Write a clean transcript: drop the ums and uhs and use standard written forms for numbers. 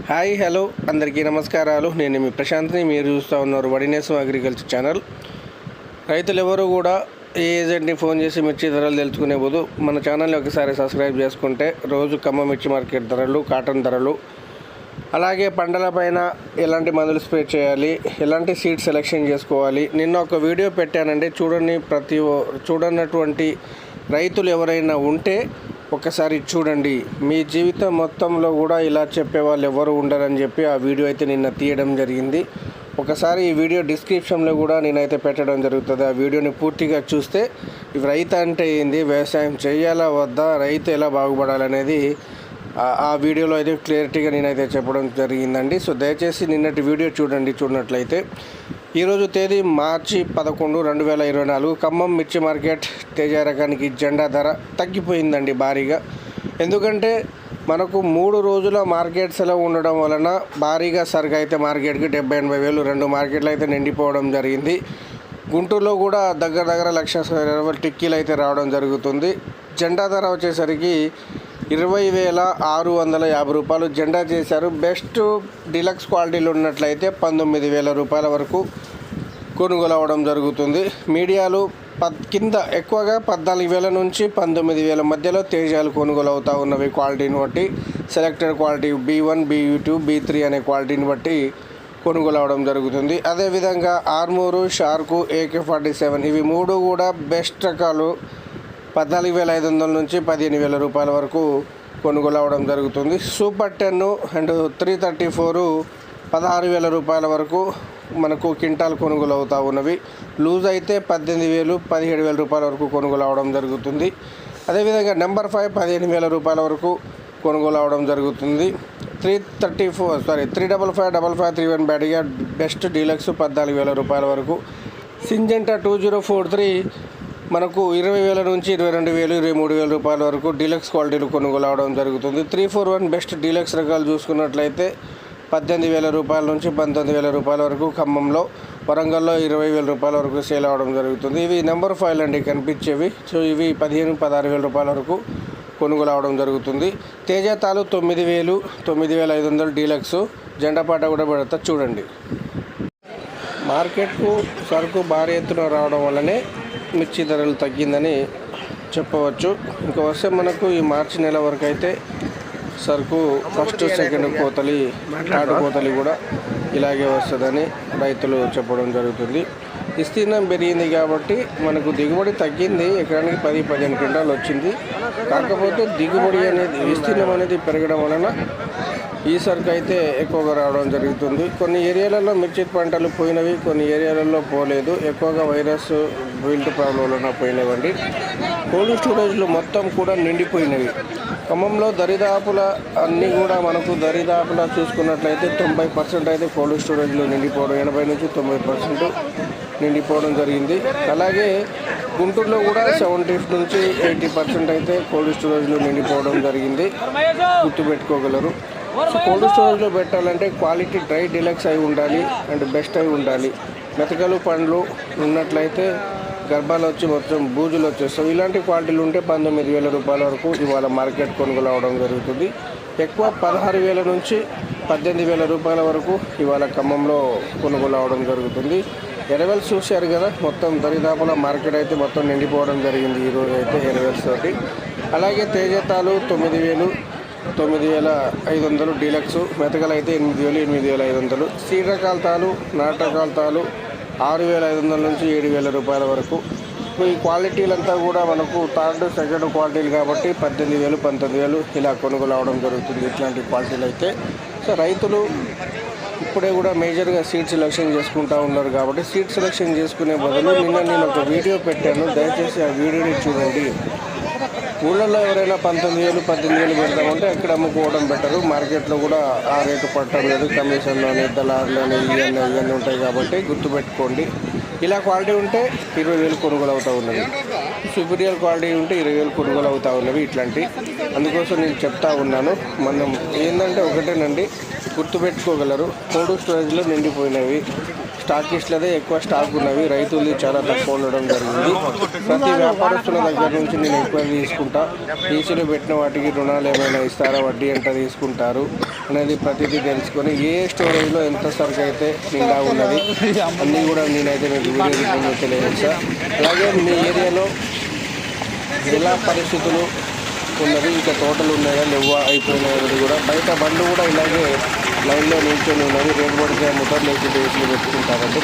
Hi hello అందరికీ నమస్కారాలు. నేను మీ ప్రశాంత్ని. మీరు చూస్తూ ఉన్నారు వడినేసం అగ్రికల్చర్ ఛానల్. రైతులు ఎవరు కూడా ఏ ఏజెంట్ని ఫోన్ చేసి మిర్చి ధరలు తెలుసుకునే బదులు మన ఛానల్ని ఒకసారి సబ్స్క్రైబ్ చేసుకుంటే రోజు ఖమ్మం మిర్చి మార్కెట్ ధరలు, కాటన్ ధరలు, అలాగే పంటల పైన ఎలాంటి మందులు స్ప్రే చేయాలి, ఎలాంటి సీడ్ సెలెక్షన్ చేసుకోవాలి. నిన్న ఒక వీడియో పెట్టానండి, చూడనటువంటి రైతులు ఎవరైనా ఉంటే ఒకసారి చూడండి. మీ జీవితం మొత్తంలో కూడా ఇలా చెప్పేవాళ్ళు ఎవరు ఉండరని చెప్పి ఆ వీడియో అయితే నిన్న తీయడం జరిగింది. ఒకసారి ఈ వీడియో డిస్క్రిప్షన్లో కూడా నేనైతే పెట్టడం జరుగుతుంది. ఆ వీడియోని పూర్తిగా చూస్తే రైతు అంటే ఏంది, వ్యవసాయం చేయాలా వద్దా, రైతు ఎలా బాగుపడాలనేది ఆ వీడియోలో అయితే క్లియరిటీగా నేనైతే చెప్పడం జరిగిందండి. సో దయచేసి నిన్నటి వీడియో చూడనట్లయితే. ఈరోజు తేదీ మార్చి 11, 2024. ఖమ్మం మిర్చి మార్కెట్ తేజ రకానికి జెండా ధర తగ్గిపోయిందండి భారీగా. ఎందుకంటే మనకు 3 రోజుల మార్కెట్ సెలవు ఉండడం వలన భారీగా సరుకు అయితే మార్కెట్కి 70-80 వేలు 2 మార్కెట్లు అయితే నిండిపోవడం జరిగింది. గుంటూరులో కూడా దగ్గర 1,20,000 టిక్కీలు అయితే రావడం జరుగుతుంది. జెండా ధర వచ్చేసరికి 20,650 రూపాయలు జెండా చేశారు. బెస్ట్ డీలక్స్ క్వాలిటీలు ఉన్నట్లయితే 19,000 రూపాయల వరకు కొనుగోలు అవ్వడం జరుగుతుంది. మీడియాలు కింద ఎక్కువగా 14,000 నుంచి 19,000 మధ్యలో తేజాలు కొనుగోలు అవుతూ ఉన్నవి. క్వాలిటీని బట్టి selected quality B1, B2, B3 అనే క్వాలిటీని బట్టి కొనుగోలు అవ్వడం జరుగుతుంది. అదేవిధంగా ఆర్మూరు, షార్కు, AK-47 ఇవి 3 కూడా బెస్ట్ రకాలు 14,500 నుంచి 15,000 రూపాయల వరకు కొనుగోలు అవ్వడం జరుగుతుంది. సూపర్ 10 అండ్ 334 16,000 రూపాయల వరకు మనకు క్వింటాల్ కొనుగోలు అవుతూ ఉన్నవి. లూజ్ అయితే 18,000, 17,000 రూపాయల వరకు కొనుగోలు అవ్వడం జరుగుతుంది. అదేవిధంగా నెంబర్ 5 15,000 రూపాయల వరకు కొనుగోలు అవ్వడం జరుగుతుంది. 355 బ్యాడిగా బెస్ట్ డీలక్స్ 14,000 రూపాయల వరకు. సింజెంటా 2043 మనకు 20,000 నుంచి 22,000, 23,000 రూపాయల వరకు డీలక్స్ క్వాలిటీలు కొనుగోలు అవడం జరుగుతుంది. 341 బెస్ట్ డీలక్స్ రకాలు చూసుకున్నట్లయితే 18,000 రూపాయల నుంచి 19,000 రూపాయల వరకు ఖమ్మంలో, వరంగల్లో 20,000 రూపాయల వరకు సేల్ అవ్వడం జరుగుతుంది. ఇవి నెంబర్ 5 అండి కనిపించేవి. సో ఇవి 15,000-16,000 రూపాయల వరకు కొనుగోలు అవడం జరుగుతుంది. తేజతాలు 9,000, 9,500 డీలక్స్. జెండాపాట కూడా పెడతా చూడండి. మార్కెట్కు సరుకు భారీ ఎత్తున రావడం వల్లనే మిర్చి ధరలు తగ్గిందని చెప్పవచ్చు. ఇంకా వస్తే మనకు ఈ మార్చి నెల వరకు అయితే సరుకు ఫస్ట్, సెకండ్ కోతలి, థర్డ్ కోతలి కూడా ఇలాగే వస్తుందని రైతులు చెప్పడం జరుగుతుంది. విస్తీర్ణం పెరిగింది కాబట్టి మనకు దిగుబడి తగ్గింది. ఎకరానికి 10-15 క్వింటాలు వచ్చింది. కాకపోతే దిగుబడి అనేది, విస్తీర్ణం అనేది పెరగడం వలన ఈ సరుకు అయితే ఎక్కువగా రావడం జరుగుతుంది. కొన్ని ఏరియాలలో మిర్చి పంటలు పోయినవి, కొన్ని ఏరియాలలో పోలేదు. ఎక్కువగా వైరస్, విల్ట్ ప్రాబ్లం వలన పోయినవండి. కోల్డ్ స్టోరేజ్లు మొత్తం కూడా నిండిపోయినవి. ఖమ్మంలో దరిదాపుల అన్నీ కూడా మనకు దరిదాపులా చూసుకున్నట్లయితే 90% అయితే కోల్డ్ స్టోరేజ్లో నిండిపోవడం, 80 నుంచి 90% నిండిపోవడం జరిగింది. అలాగే గుంటూరులో కూడా 70 నుంచి 80% అయితే కోల్డ్ స్టోరేజ్లో నిండిపోవడం జరిగింది. గుర్తుపెట్టుకోగలరు. సో కోల్డ్ స్టోరేజ్లో పెట్టాలంటే క్వాలిటీ డ్రై డీలక్స్ అయి ఉండాలి అండ్ బెస్ట్ అయి ఉండాలి. మెతకలు పండ్లు ఉన్నట్లయితే గర్భాలు వచ్చి మొత్తం బూజులు వచ్చేస్తాయి. ఇలాంటి క్వాలిటీలు ఉంటే 19,000 రూపాయల వరకు ఇవాళ మార్కెట్ కొనుగోలు అవడం జరుగుతుంది. ఎక్కువ 16,000 నుంచి 18,000 రూపాయల వరకు ఇవాళ ఖమ్మంలో కొనుగోలు అవడం జరుగుతుంది. ఎరవెల్స్ చూశారు కదా, మొత్తం దరిదాపుల మార్కెట్ అయితే మొత్తం నిండిపోవడం జరిగింది ఈరోజు అయితే ఎరవెల్స్ తోటి. అలాగే తేజతాలు 9,000, 9,500 డీలక్స్. మెతకలు అయితే 8,000, 8,500. సీడ్ రకాల తాలు, నాటు రకాల తాలు 6,500 నుంచి 7,000 రూపాయల వరకు. ఈ క్వాలిటీలంతా కూడా మనకు థర్డ్, సెకండ్ క్వాలిటీలు కాబట్టి 18,000, 19,000 ఇలా కొనుగోలు అవడం జరుగుతుంది ఇట్లాంటి క్వాలిటీలు అయితే. సో రైతులు ఇప్పుడే కూడా మేజర్గా సీడ్ సెలెక్షన్ చేసుకుంటూ ఉన్నారు కాబట్టి సీడ్ సెలెక్షన్ చేసుకునే బదులు నిన్న నేను ఒక వీడియో పెట్టాను, దయచేసి ఆ వీడియోని చూడండి. ఊళ్ళల్లో ఎవరైనా 19,000, 18,000 పెడతామంటే అక్కడ అమ్ముకోవడం బెటరు. మార్కెట్లో కూడా ఆ రేటు పట్టడం లేదు. కమిషన్లోని, దళారులోని ఇవన్నీ ఉంటాయి కాబట్టి గుర్తుపెట్టుకోండి. ఇలా క్వాలిటీ ఉంటే 20,000 కొనుగోలు అవుతూ ఉన్నవి. సుపీరియర్ క్వాలిటీ ఉంటే 20,000 కొనుగోలు అవుతూ ఉన్నవి ఇట్లాంటి. అందుకోసం నేను చెప్తా ఉన్నాను. మనం ఏంటంటే ఒకటేనండి, గుర్తుపెట్టుకోగలరు. కోల్డ్ స్టోరేజ్లో నిండిపోయినవి స్టాకిస్ట్లదే ఎక్కువ స్టాక్ ఉన్నవి, రైతులు చాలా తక్కువ ఉండడం జరిగింది. ప్రతి వ్యాపారస్తుల దగ్గర నుంచి నేను ఎంక్వైరీ తీసుకుంటా, టీసీలు పెట్టిన వాటికి రుణాలు ఏమైనా ఇస్తారా, వడ్డీ ఎంత తీసుకుంటారు అనేది ప్రతిదీ తెలుసుకొని ఏ స్టోరేజ్లో ఎంత సరుకు అయితే నిండా ఉన్నది అన్నీ కూడా నేనైతే మీకు వీడియో రూపంలో తెలియజేస్తా. అలాగే మీ ఏరియాలో ఎలా పరిస్థితులు ఉన్నది, ఇంకా తోటలు ఉన్నాయా లేవా అయిపోయినాయి కూడా, బయట బండ్లు కూడా ఇలాగే లైన్లో నిల్చొని ఉన్నది, రేటు పడితే అమ్ముతారు, లేకపోతే వేసులు పెట్టుకుంటారంటే